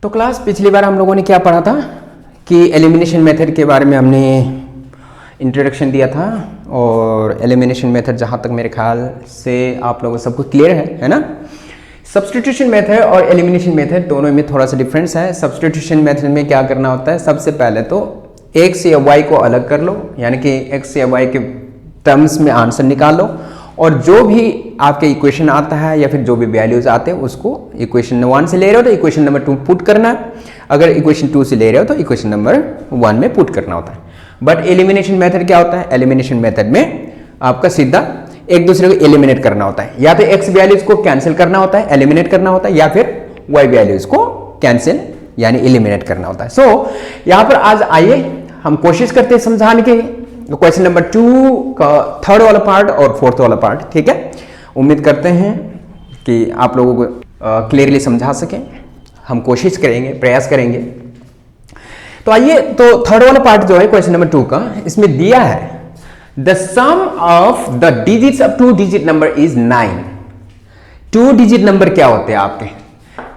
तो क्लास पिछली बार हम लोगों ने क्या पढ़ा था कि एलिमिनेशन मेथड के बारे में हमने इंट्रोडक्शन दिया था, और एलिमिनेशन मेथड जहाँ तक मेरे ख्याल से आप लोगों सबको क्लियर है ना। सब्स्टिट्यूशन मेथड और एलिमिनेशन मेथड दोनों में थोड़ा सा डिफरेंस है। सब्स्टिट्यूशन मेथड में क्या करना होता है, सबसे पहले तो x या y को अलग कर लो, यानी कि x या y के टर्म्स में आंसर निकाल लो, और जो भी आपके इक्वेशन आता है या फिर जो भी वैल्यूज आते हैं उसको इक्वेशन नंबर 1 से ले रहे हो तो इक्वेशन नंबर 2 पुट करना है, अगर इक्वेशन 2 से ले रहे हो तो इक्वेशन नंबर 1 में पुट करना होता है। बट एलिमिनेशन मेथड क्या होता है, एलिमिनेशन मेथड में आपका सीधा एक दूसरे को एलिमिनेट करना होता है, या तो x वैल्यूज को कैंसिल करना होता है, एलिमिनेट करना होता है, या फिर y वैल्यूज को कैंसिल यानी एलिमिनेट करना होता है। सो यहां पर आज आइए हम कोशिश करते हैं समझाने की क्वेश्चन नंबर 2 का थर्ड वाला पार्ट और फोर्थ वाला पार्ट, ठीक है। उम्मीद करते हैं कि आप लोगों को क्लियरली समझा सकें, हम कोशिश करेंगे, प्रयास करेंगे। तो आइए, तो थर्ड वाला पार्ट जो है क्वेश्चन नंबर 2 का, इसमें दिया है the sum of the digits of 2 digit number is 9। 2 digit number क्या होते हैं आपके,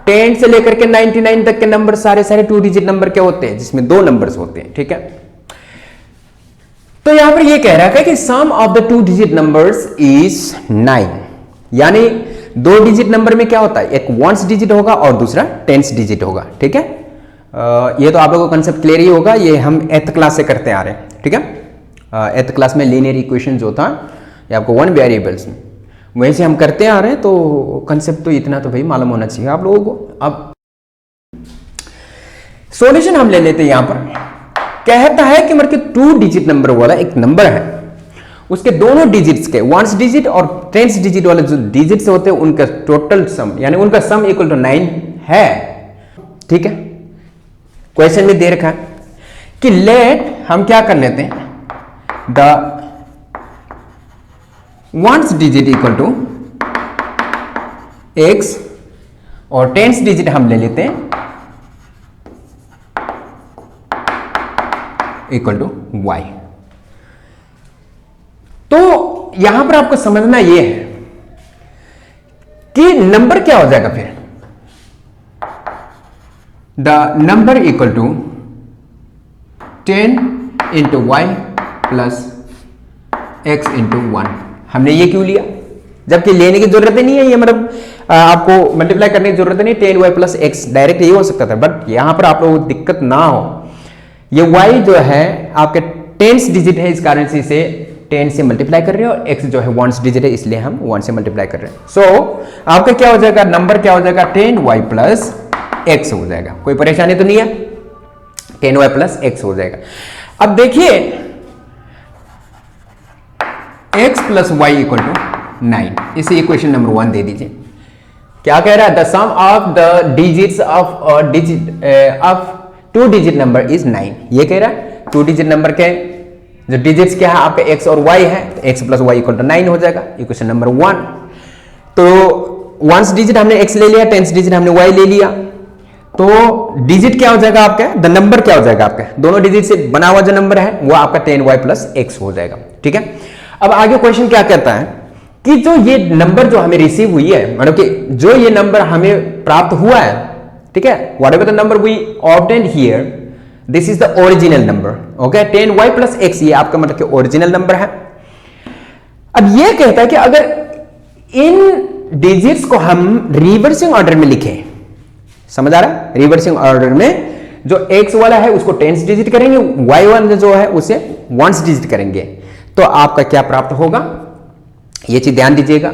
10 से लेकर के 99 तक के नंबर सारे 2 डिजिट नंबर क्या होते हैं, जिसमें 2 नंबर्स होते हैं, ठीक है। तो यहां पर ये कह रहा है कि sum of the 2 digit numbers is 9, यानी 2 डिजिट नंबर में क्या होता है, एक 1s डिजिट होगा और दूसरा 10s डिजिट होगा, ठीक है। ये तो आप लोगों को कंसेप्ट क्लियर ही होगा, ये हम 8th क्लास से करते आ रहे हैं, ठीक है। 8th क्लास में लीनियर इक्वेशन जो था ये आपको 1 वेरिएबल्स में वहीं से हम करते आ रहे हैं, तो कंसेप्ट तो इतना तो भाई मालूम होना चाहिए आप लोगों को। अब सॉल्यूशन हम ले लेते हैं। यहां पर कहता है कि मतलब 2 डिजिट नंबर वाला एक नंबर है, उसके दोनों डिजिट्स के 1s डिजिट और 10s डिजिट वाले जो डिजिट्स होते हैं उनका टोटल सम यानी उनका सम इक्वल टू 9 है, ठीक है। क्वेश्चन में दे रखा है कि लेट, हम क्या कर लेते हैं, the 1s digit equal to x और 10s डिजिट हम ले लेते हैं इक्वल टू y। तो यहां पर आपको समझना यह है कि नंबर क्या हो जाएगा, फिर the number equal to 10 into y plus x into 1। हमने ये क्यों लिया, जबकि लेने की जरूरत ही नहीं है, ये मतलब आपको मल्टीप्लाई करने की जरूरत नहीं, 10y प्लस x डायरेक्ट ये हो सकता था, बट यहां पर आप लोगों को दिक्कत ना हो, ये y जो है आपके 10s डिजिट है, इस कारण से इसे 10 से मल्टीप्लाई कर रहे हैं, और x जो है 1s डिजिट है इसलिए हम 1 से मल्टीप्लाई कर रहे हैं। सो आपका क्या हो जाएगा, नंबर क्या हो जाएगा, 10y प्लस x हो जाएगा। कोई परेशानी तो नहीं है, 10y प्लस x हो जाएगा। अब देखिए x plus y equal to 9, इसे इक्वेशन नंबर 1 दे दीजिए। क्या कह रहा है, the sum of the digits of 2 digit number is 9। ये कह रहा है 2 डिजिट नंबर के जो डिजिट्स क्या है आपके x और y है, तो x plus y equal to 9 हो जाएगा, इक्वेशन नंबर 1। तो 1s डिजिट हमने x ले लिया, 10s डिजिट हमने y ले लिया, तो डिजिट क्या हो जाएगा आपका, द नंबर क्या हो जाएगा आपका, दोनों डिजिट से बना हुआ जो नंबर है वो आपका 10y प्लस x हो जाएगा, ठीक है। अब आगे क्वेश्चन क्या कहता है कि जो ये नंबर जो हमें रिसीव हुई है, मतलब कि जो ये नंबर हमें प्राप्त हुआ है, ठीक है, whatever the number we obtained here, this is the original number, okay. 10y plus x ये आपका मतलब कि ओरिजिनल नंबर है। अब ये कहता है कि अगर इन डिजिट्स को हम रिवर्सिंग ऑर्डर में लिखें, समझ आ रहा है, रिवर्सिंग ऑर्डर में जो x वाला है उसको 10s डिजिट करेंगे, y वाला जो है उसे 1s डिजिट करेंगे, तो आपका क्या प्राप्त होगा, ये चीज ध्यान दीजिएगा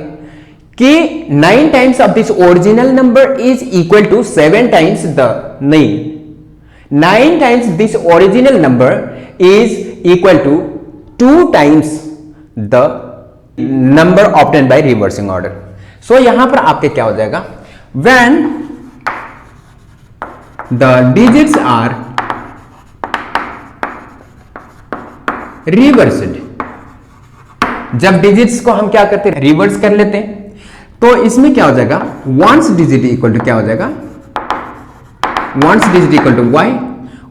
कि 9 times of this original number is equal to 7 times the, नहीं, 9 times this original number is equal to 2 times the number obtained by reversing order. So यहां पर आपके क्या हो जाएगा, when the digits are reversed, जब डिजिट्स को हम क्या करते हैं, रिवर्स कर लेते हैं, तो इसमें क्या हो जाएगा, 1s डिजिट इक्वल टू क्या हो जाएगा, 1s digit equal to y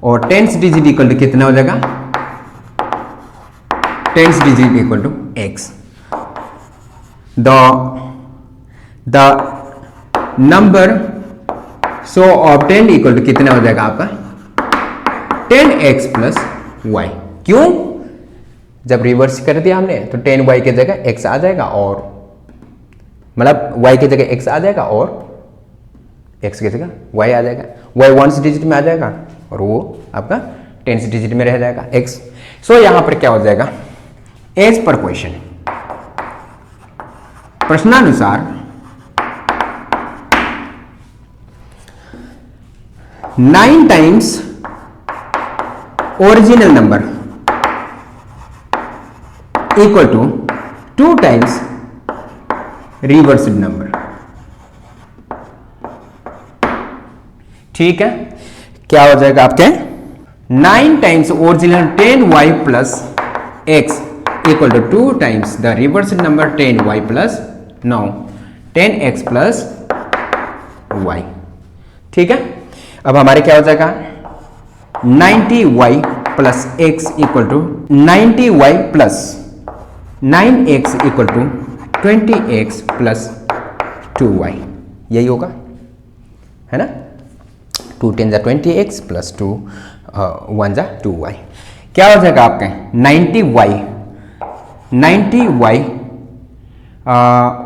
और 10s डिजिट इक्वल टू कितना हो जाएगा, 10s digit equal to x। The number so obtained equal to कितना हो जाएगा आपका 10x प्लस वाई। क्यों? जब रिवर्स कर दिया हमने तो 10y की जगह x आ जाएगा, और मतलब y की जगह x आ जाएगा और x की जगह y आ जाएगा। y 1 डिजिट में आ जाएगा और वो आपका 10 डिजिट में रह जाएगा x। सो यहां पर क्या हो जाएगा, एज पर क्वेश्चन, प्रश्नानुसार 9 times original number equal to 2 times reversed number. ठीक है, क्या हो जाएगा आपके 9 times original 10y plus x equal to 2 times the reversed number 10y plus 10x plus y। ठीक है, अब हमारे क्या हो जाएगा 90y plus x equal to 90y plus 9x equal to 20x plus 2y। यही होगा, है ना। 2 10 जा 20x प्लस 2 1 जा 2y। क्या हो जाएगा आपके 90y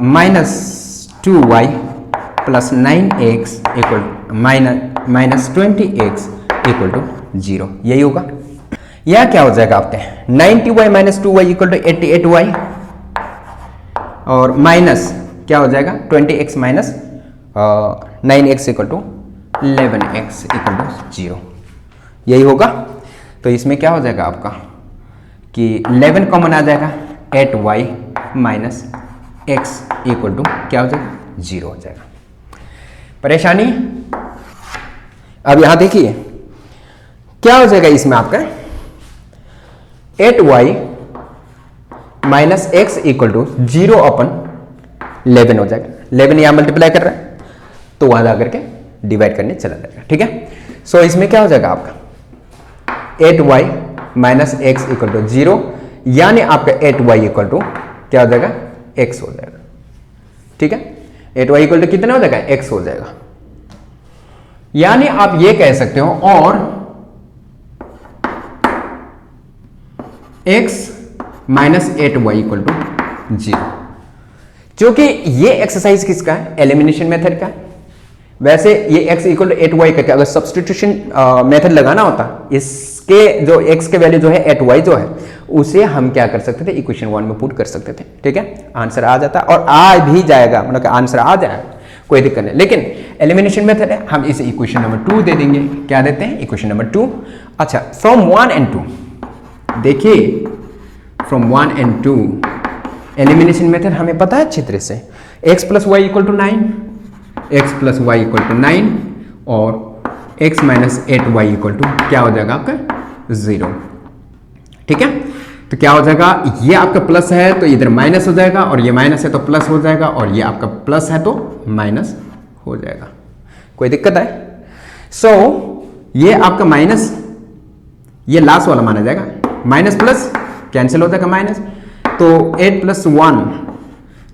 minus 2y plus 9x equal minus 20x equal to 0। यही होगा। यह क्या हो जाएगा आपके 90y minus 2y equal to 88y, और माइनस क्या हो जाएगा 20x minus 9x equal to 11x equal to 0। यही होगा। तो इसमें क्या हो जाएगा आपका कि 11 कॉमन आ जाएगा, 8y minus x equal to क्या हो जाएगा 0 हो जाएगा। परेशानी? अब यहां देखिए क्या हो जाएगा इसमें आपका 8y minus x equal to 0 upon 11 हो जाएगा। 11 यहां मल्टीप्लाई कर रहा है तो वहां जाकर के डिवाइड करने चला जाएगा। ठीक है, सो इसमें क्या हो जाएगा आपका 8y minus x equal to 0, यानी आपका 8y इक्वल टू क्या हो जाएगा x हो जाएगा। ठीक है, 8y इक्वल टू कितना हो जाएगा x हो जाएगा। यानी आप ये कह सकते हो और x minus 8y equal to 0, क्योंकि ये एक्सरसाइज किसका है एलिमिनेशन मेथड का। वैसे ये x इक्वल टू 8y करके अगर सब्सटीट्यूशन मेथड लगाना होता, इसके जो x के वैल्यू जो है 8y जो है उसे हम क्या कर सकते थे इक्वेशन 1 में पुट कर सकते थे। ठीक है, आंसर आ जाता और आ भी जाएगा, मतलब कि आंसर आ जाएगा, कोई दिक्कत नहीं। लेकिन एलिमिनेशन मेथड है, हम इसे इक्वेशन नंबर 2 दे देंगे। क्या देते हैं इक्वेशन नंबर 2। अच्छा, फ्रॉम 1 एंड 2 देखिए, फ्रॉम 1 एंड 2 एलिमिनेशन मेथड हमें पता है अच्छी तरह से, x plus y equal to 9, x plus y equal to 9 और x minus 8y equal to क्या हो जाएगा आपका 0। ठीक है, तो क्या हो जाएगा, ये आपका प्लस है तो इधर माइनस हो जाएगा, और ये माइनस है तो प्लस हो जाएगा, और ये आपका प्लस है तो माइनस हो जाएगा। कोई दिक्कत है? सो ये आपका माइनस, ये लास्ट वाला माना जाएगा, माइनस प्लस कैंसिल हो जाएगा माइनस, तो 8 प्लस 1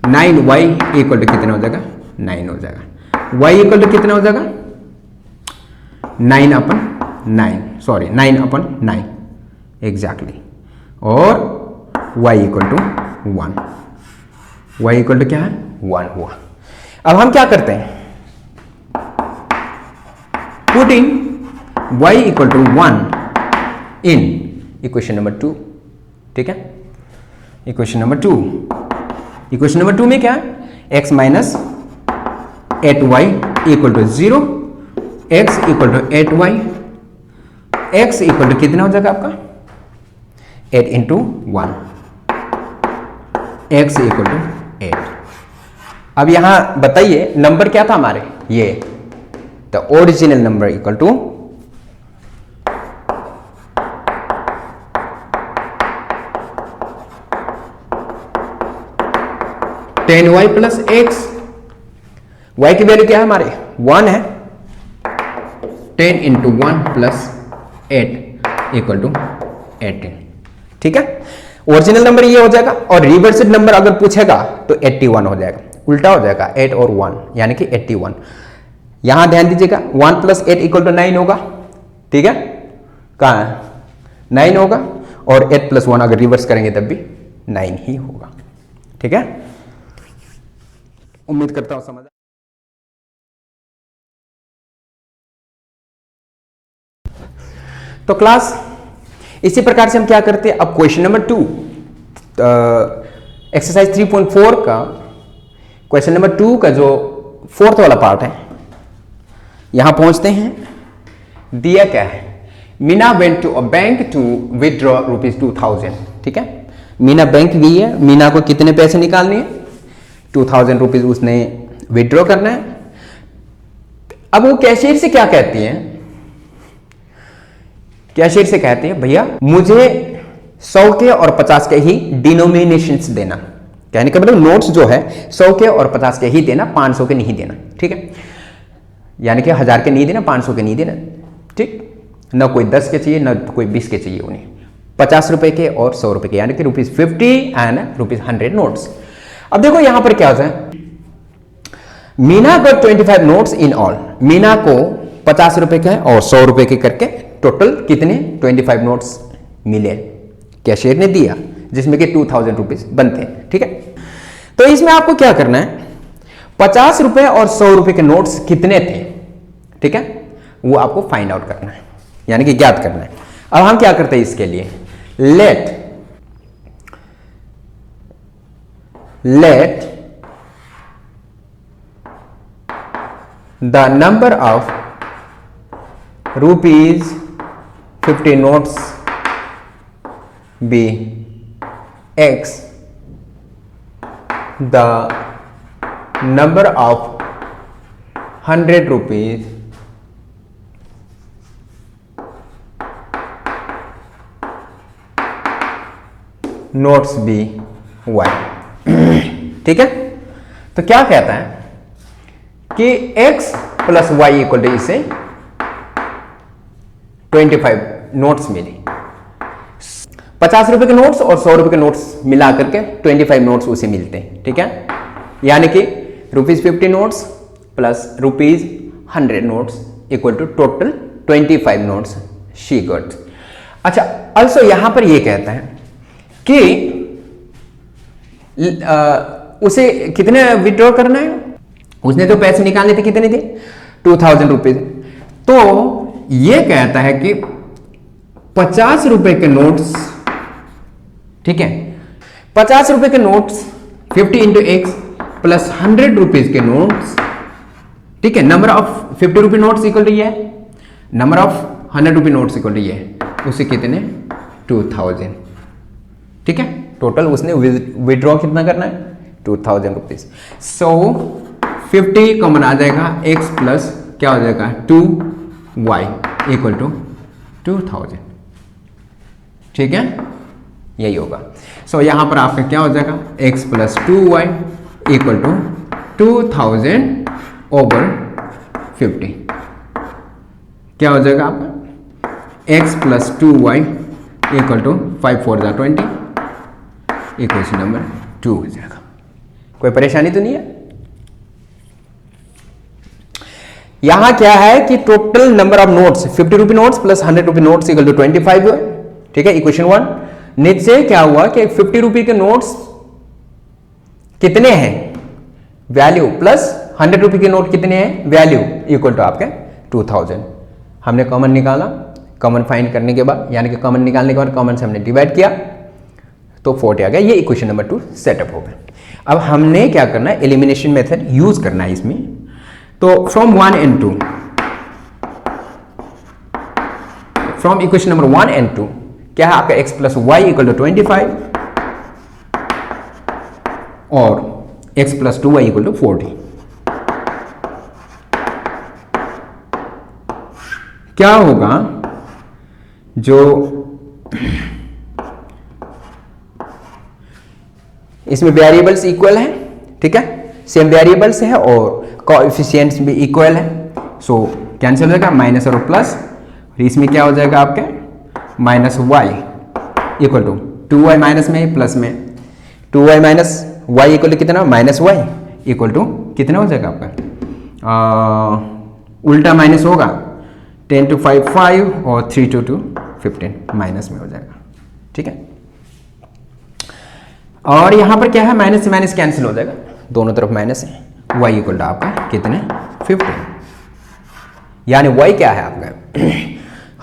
9y इक्वल टू कितना हो जाएगा 9 हो जाएगा। y इक्वल टू कितना हो जाएगा 9 अपन 9, सॉरी 9 अपन 9 एग्जैक्टली, और y equal to 1, y equal to क्या है 1 हुआ। अब हम क्या करते हैं, putting y equal to 1 in equation number 2। ठीक है, इक्वेशन नंबर 2, इक्वेशन नंबर 2 में क्या है x minus 8y equal to 0, x equal to 8y, x equal to कितना हो जाएगा आपका 8 इंटू 1, x इक्वल टू 8। अब यहां बताइए नंबर क्या था हमारे, ये the original number equal to 10y plus x, y की वैल्यू क्या है हमारे 1 है, 10 इंटू 1 प्लस 8 इक्वल टू 18। ठीक है, ओरिजिनल नंबर ये हो जाएगा, और रिवर्स्ड नंबर अगर पूछेगा तो 81 हो जाएगा, उल्टा हो जाएगा 8 और 1 यानी कि 81। यहां ध्यान दीजिएगा 1 + 8 = 9 होगा, ठीक है, कहां 9 होगा, और 8 + 1 अगर रिवर्स करेंगे तब भी 9 ही होगा, ठीक है। उम्मीद करता हूं समझ। तो क्लास इसी प्रकार से हम क्या करते हैं, अब क्वेश्चन नंबर 2 एक्सरसाइज 3.4 का क्वेश्चन नंबर 2 का जो 4th वाला पार्ट है, यहां पहुंचते हैं। दिया क्या है, Meena went to a bank to withdraw ₹2000, ठीक है। मीना बैंक गई है, मीना को कितने पैसे निकालने हैं, 2000 रुपीज उसने विथड्रॉ करना है। अब वो कैशियर से क्या कहती है, कैशियर से कहती है भैया मुझे 100 के और 50 के ही डिनोमिनेशंस देना, कहने का मतलब नोट्स जो है 100 के और 50 के ही देना, 500 के नहीं देना, ठीक है, यानी कि 1000 के नहीं देना, 500 के नहीं देना, ठीक, ना कोई 10 के चाहिए ना कोई 20 के चाहिए, उन्हें 50 रुपए के और 100 रुपए के, यानी कि ₹50 एंड ₹100 नोट्स। अब देखो यहां पर क्या होता है, Meena got 25 notes in all, Meena को 50 रुपए के और 100 रुपए के करके टोटल कितने 25 नोट्स मिले, कैशियर ने दिया, जिसमें कि 2000 रुपीज बनते हैं, ठीक है। तो इसमें आपको क्या करना है, 50 रुपए और 100 रुपए के नोट्स कितने थे, ठीक है, वो आपको फाइंड आउट करना है, यानी कि ज्ञात करना है। अब हम क्या करते हैं इसके लिए, let the number of ₹50 notes be X, the number of 100 rupees notes be Y, ठीक है। तो क्या कहता है कि X + Y = इसे 25 नोट्स मिले, 50 रुपए के नोट्स और 100 रुपए के नोट्स मिला करके 25 नोट्स उसे मिलते हैं, ठीक है, यानी कि ₹50 notes plus ₹100 notes equal to total 25 notes she got. अच्छा, अल्सो यहां पर यह कहता है कि उसे कितने विड्रॉ करना है, उसने तो पैसे निकालने थे, कितने थे 2000 रुपीज, तो ये कहता है कि 50 रुपए के नोट्स, ठीक है, 50 रुपए के नोट्स 50 × X प्लस 100 रुपीज के नोट्स, ठीक है, number of 50 rupee notes equal to ये है, number of 100 rupee notes equal to ये है, उसे कितने 2000, ठीक है, टोटल उसने विड्रॉ कितना करना है 2000 रुपीज। सो 50 कॉमन आ जाएगा, X प्लस क्या हो जाएगा 2Y इक्वल टू 2000, ठीक है, यही होगा। सो यहां पर आपका क्या हो जाएगा, X plus 2Y equal to 2000 over 50, क्या हो जाएगा आपका X plus 2Y equal to 5 4 20, equation number 2 हो जाएगा। कोई परेशानी तो नहीं है। यहां क्या है कि total number of notes 50 rupee notes plus 100 rupee notes equal to 25 है, ठीक है, इक्वेशन 1। नीचे क्या हुआ कि 50 रुपी के नोट्स कितने हैं वैल्यू, प्लस 100 रुपी के नोट कितने हैं वैल्यू, इक्वल टू आपके 2000। हमने कॉमन निकाला, कॉमन फाइंड करने के बाद, यानी कि कॉमन निकालने के बाद कॉमन से हमने डिवाइड किया तो 40 आ गया। ये इक्वेशन नंबर 2 सेटअप हो गया। अब हमने क्या करना है, एलिमिनेशन मेथड यूज करना है इसमें। तो from 1 and 2, from equation number 1 and 2 क्या है आपका, x plus y equal to 25 और x plus 2y equal to 40। क्या होगा, जो इसमें वेरिएबल्स इक्वल है, ठीक है, सेम वेरिएबल्स है और कोएफिशिएंट्स भी इक्वल है, सो कैंसिल हो जाएगा, माइनस और प्लस, इसमें क्या हो जाएगा आपके minus y equal to 2y minus में प्लस में 2y minus y equal to कितना, माइनस वाई इक्वल टू कितना हो जाएगा आपका उल्टा माइनस होगा, 10 to 5 5 और 3 to 2 15 माइनस में हो जाएगा। ठीक है, और यहां पर क्या है, माइनस से माइनस कैंसिल हो जाएगा, दोनों तरफ माइनस है। y इक्वल टू आपका कितने 15, यानी y क्या है आपका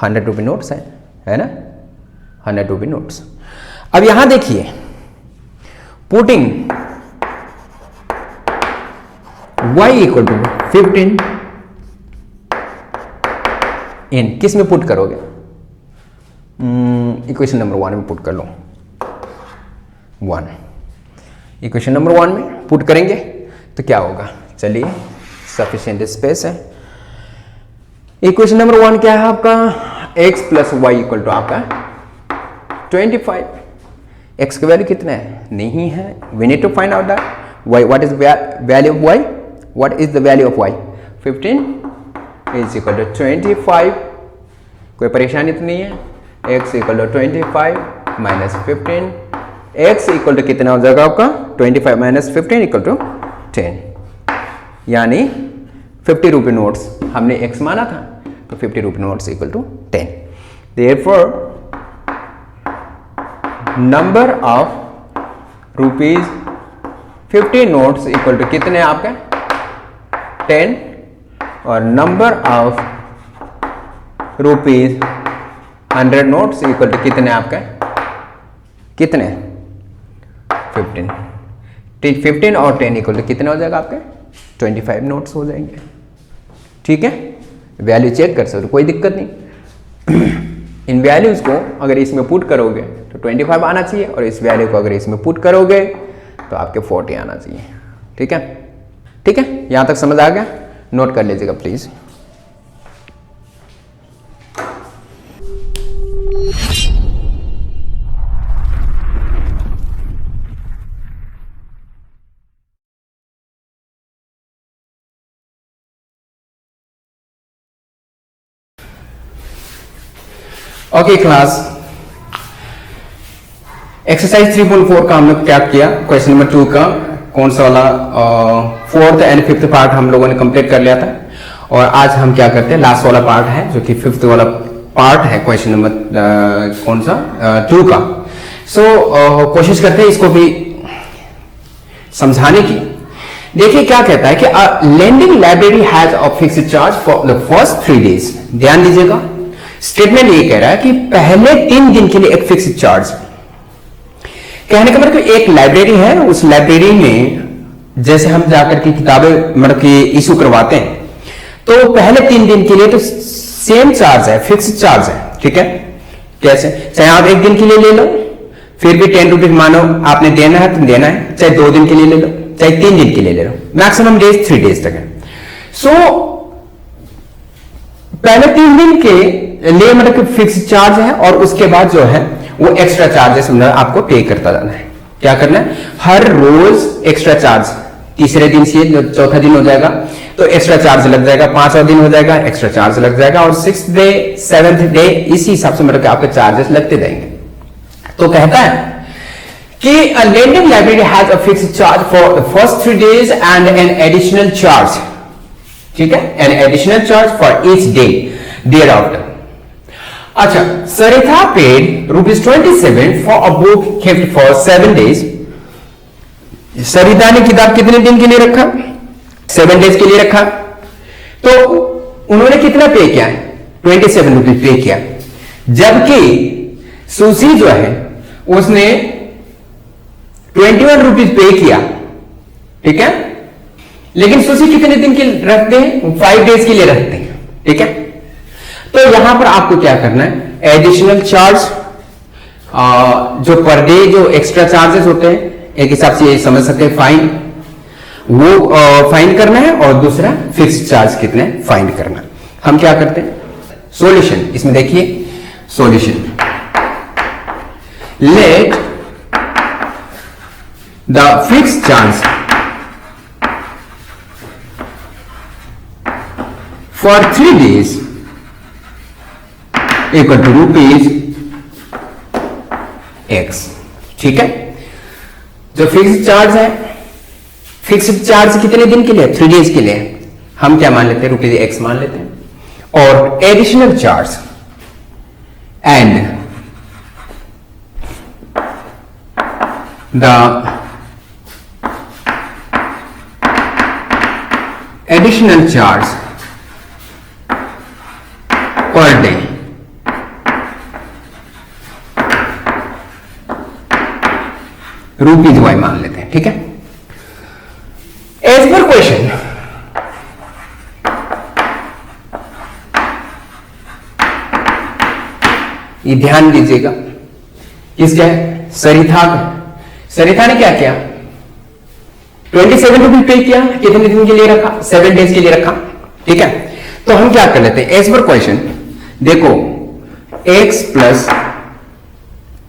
100 रुपये नोट्स है ना, 100 रुपये नोट्स। अब यहां देखिए, पुटिंग y इक्वल टू 15 इन किस में पुट करोगे, इक्वेशन नंबर 1 में पुट कर लो, 1 इक्वेशन नंबर 1 में पुट करेंगे तो क्या होगा, चलिए सफिशिएंट स्पेस है। इक्वेशन नंबर 1 क्या है आपका, x plus y equal to आपका 25। x का वैल्यू कितना है, नहीं है, we need to find out that y, what is value of y, what is the value of y, 15 is equal to 25। कोई परेशानी तो नहीं है, x equal to 25 minus 15, x equal to कितना हो जाएगा आपका 25 माइनस 15 इक्वल टू 10, यानी 50 रुपये नोट्स हमने x माना था, तो 50 रुपये notes equal to 10। Therefore number of rupees 50 notes equal to कितने आपके 10, और number of rupees 100 notes equal to कितने आपके, कितने 15। 15 और 10 इक्वल टू कितने हो जाएगा आपके 25 नोट्स हो जाएंगे। ठीक है, वैल्यू चेक कर सकते हो, कोई दिक्कत नहीं। इन वैल्यूज को अगर इसमें पुट करोगे तो 25 आना चाहिए, और इस वैल्यू को अगर इसमें पुट करोगे तो आपके 40 आना चाहिए। ठीक है, ठीक है, यहां तक समझ आ गया, नोट कर लीजिएगा प्लीज। ओके क्लास, एक्सरसाइज 3.4 का हम लोग क्या किया, क्वेश्चन नंबर 2 का कौन सा वाला 4th एंड 5th पार्ट हम लोगों ने कंप्लीट कर लिया था, और आज हम क्या करते हैं, लास्ट वाला पार्ट है जो कि 5th वाला पार्ट है क्वेश्चन नंबर कौन सा 2 का। सो कोशिश करते हैं इसको भी समझाने की। देखिए क्या कहता है कि lending library has a fixed charge for the first 3 days। ध्यान दीजिएगा, स्टेटमेंट ये कह रहा है कि पहले 3 दिन के लिए एक फिक्स्ड चार्ज। कहने का मतलब एक लाइब्रेरी है, उस लाइब्रेरी में जैसे हम जाकर के किताबें मतलब कि इशू करवाते हैं, तो पहले 3 दिन के लिए तो सेम चार्ज है, फिक्स्ड चार्ज है। ठीक है, कैसे, चाहे आप 1 दिन के लिए ले लो, फिर भी 10 रुपीज मानो आपने देना है तो देना है, चाहे 2 दिन के लिए ले लो, चाहे 3 दिन के लिए ले लो, मैक्सिमम डेज 3 days तक है। सो पहले 3 दिन के लिए मतलब फिक्स चार्ज है, और उसके बाद जो है वो एक्स्ट्रा चार्जेस आपको पे करता जाना है। क्या करना है, हर रोज एक्स्ट्रा चार्ज, तीसरे दिन से चौथा दिन हो जाएगा तो एक्स्ट्रा चार्ज लग जाएगा, 5वां दिन हो जाएगा एक्स्ट्रा चार्ज लग जाएगा, और 6th डे 7th डे इसी हिसाब से मतलब आपके चार्जेस लगते जाएंगे। तो कहता है कि a lending library has a fixed charge for the first 3 days and an additional charge, ठीक है, an additional charge for each day thereafter। अच्छा, Saritha paid ₹27 for a book kept for 7 days। सरिता ने किताब कितने दिन के लिए रखा, 7 days के लिए रखा, तो उन्होंने कितना पे किया, 27 रुपीज पे किया, जबकि सुशी जो है उसने 21 रुपीज पे किया। ठीक है, लेकिन सुशी कितने दिन के रखते हैं, 5 days के लिए रखते हैं। ठीक है, तो यहां पर आपको क्या करना है, एडिशनल चार्ज जो पर डे जो एक्स्ट्रा चार्जेस होते हैं, एक हिसाब से ये समझ सकते हैं फाइन, वो फाइंड करना है, और दूसरा फिक्स्ड चार्ज कितने फाइंड करना। हम क्या करते हैं, सॉल्यूशन, इसमें देखिए solution, let the fixed charge for 3 days equal to rupees x। ठीक है, जो फिक्स्ड चार्ज है, फिक्स्ड चार्ज कितने दिन के लिए, 3 days के लिए, हम क्या मान लेते हैं, रुपीज एक्स मान लेते हैं। और additional charge and the additional charge per day rupees y मान लेते हैं। ठीक है, एज पर क्वेश्चन ये ध्यान दीजिएगा, किसका है, सरिता ने क्या किया, 27 रुपीज पे किया, कितने दिन के लिए रखा, 7 डेज के लिए रखा। ठीक है, तो हम क्या कर लेते हैं, एज पर क्वेश्चन देखो x प्लस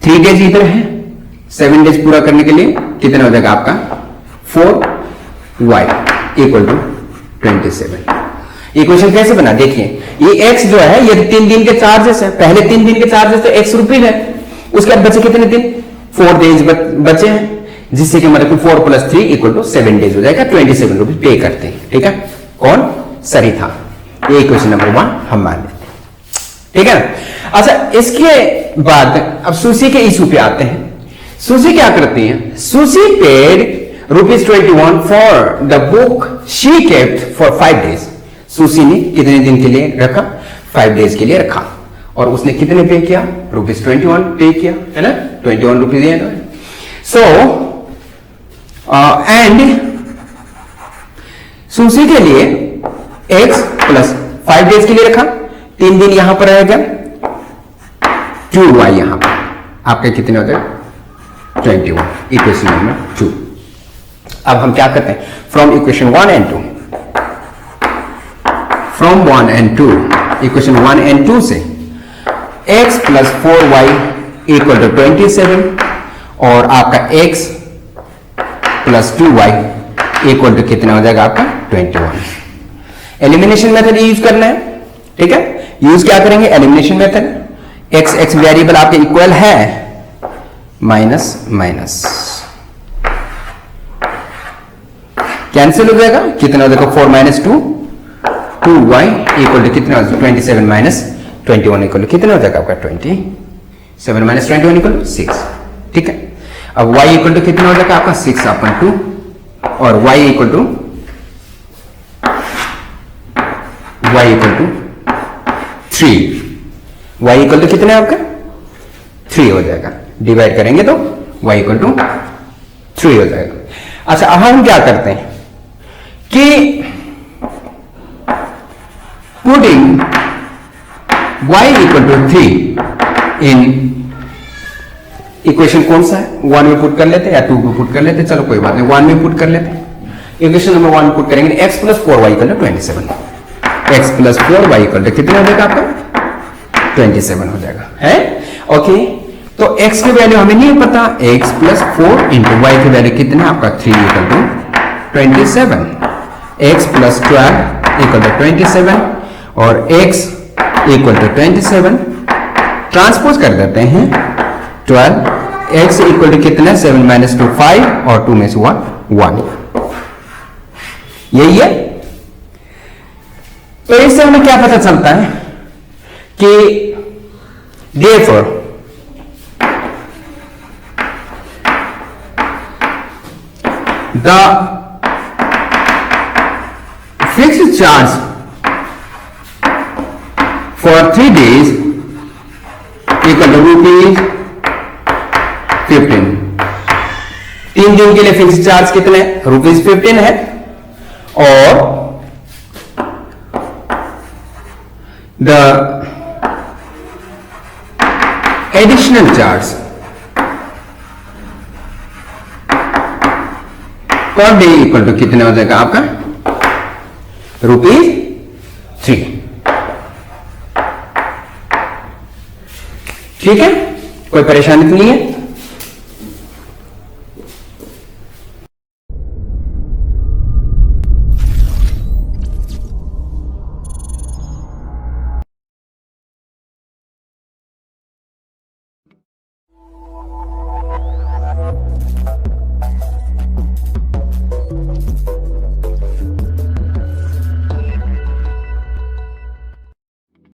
3 डेज इधर है, 7 डेज पूरा करने के लिए कितना हो जाएगा आपका 4y इक्वल टू 27। ये क्वेश्चन कैसे बना, देखिए ये x जो है ये 3 दिन के चार्जेस है, पहले 3 दिन के चार्जेस तो x रुपीज है, उसके बाद बचे कितने दिन, 4 डेज बचे हैं, जिससे कि मतलब 4 प्लस 3 इक्वल टू 7 डेज हो जाएगा, 27 रुपीज पे करते हैं। ठीक है, कौन, सरिता। ये क्वेश्चन नंबर 1 हम मान लेते हैं। ठीक है ना। अच्छा, इसके बाद अब सुशी के इशू पे आते हैं। सुशी क्या करती है, sushi paid ₹21 for the book she kept for 5 days. Sushi ने कितने दिन के लिए रखा, 5 डेज के लिए रखा, और उसने कितने पे किया, ₹21 पे किया, है ना, 21 रुपीज। सो एंड सुशी के लिए x प्लस 5 डेज के लिए रखा, 3 दिन यहां पर रहेगा, 2y यहां पर आपके कितने हो जाए 21, इक्वेशन नंबर 2। अब हम क्या करते हैं, from equation 1 and 2, from 1 and 2, equation 1 and 2 से x plus 4y equal to 27 और आपका x plus 2y equal to कितना हो जाएगा आपका 21। एलिमिनेशन मेथड यूज करना है। ठीक है, यूज क्या करेंगे, एलिमिनेशन मेथड। x वेरिएबल आपके इक्वल है माइनस माइनस कैंसिल हो जाएगा, कितना हो जाएगा 4 माइनस 2, 2y इक्वल टू कितना, 27 माइनस 21 इक्वल टू कितना हो जाएगा आपका 27 माइनस 21 इक्वल टू 6। ठीक है, अब y इक्वल टू कितना हो जाएगा आपका 6/2 और y equal to 3, y equal to कितना है आपका 3 हो जाएगा, डिवाइड करेंगे तो y इक्वल टू 3 हो जाएगा। अच्छा, अब हम क्या करते हैं कि putting y equal to 3 in equation कौन सा है, 1 में पुट कर लेते हैं या 2 में पुट कर लेते हैं, चलो कोई बात नहीं, 1 में पुट कर लेते हैं। इक्वेशन नंबर 1 पुट करेंगे, x plus 4y equal to 27, x plus 4y equal to कितना हो जाएगा आपका 27 हो जाएगा, है ओके। तो x की वैल्यू हमें नहीं पता, x प्लस 4 इंटू y की वैल्यू कितना आपका 3 equal to 27, x plus 12 equal to 27 और x इक्वल टू 27 ट्रांसपोज कर देते हैं 12, x इक्वल टू कितना 7 माइनस 2 5 और 2 में से 1, यही है। तो इससे हमें क्या पता चलता है कि therefore the fixed charge for 3 days equal to ₹15। 3 दिन के लिए फिक्स चार्ज कितने ₹15 है और the additional charge per day equal to कितना हो जाएगा आपका ₹3। ठीक है, कोई परेशानी तो नहीं है।